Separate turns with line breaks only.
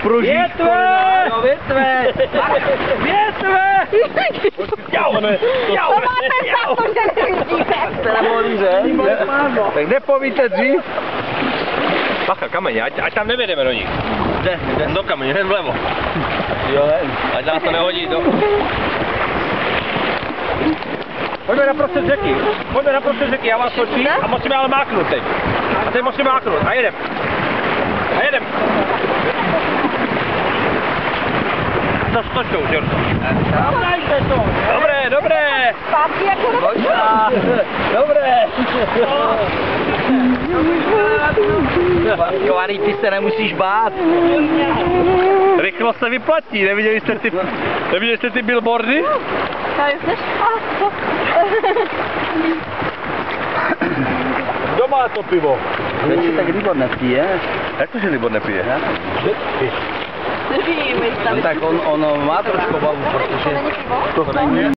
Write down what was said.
Pružíčko.
Větve!
No, větve!
Větve!
Jau!
To máte za to, že nevidíte.
Tak nepovíte dřív?
Bacha, kameň, ať tam nevědeme do nich.
Jde.
Do kameně, hned vlevo.
Jo,
Ať nás to nehodí do... Pojďme naprostřed řeky. Pojďme naprostřed řeky, já vás točím a musíme ale máknout teď. A teď musíme máknout a jedem. A jedem. No stočkou, Žorko. Dobré, dobré.
Zpátky jako
Dobré. Kovaný, ty se nemusíš bát.
Rychlost se vyplatí, neviděli jste ty billboardy?
Kdo má to pivo? Teď se tak Libor nepije.
Jak to, že Libor nepije?
Nevím,
No tak on má trošku obavu, protože to není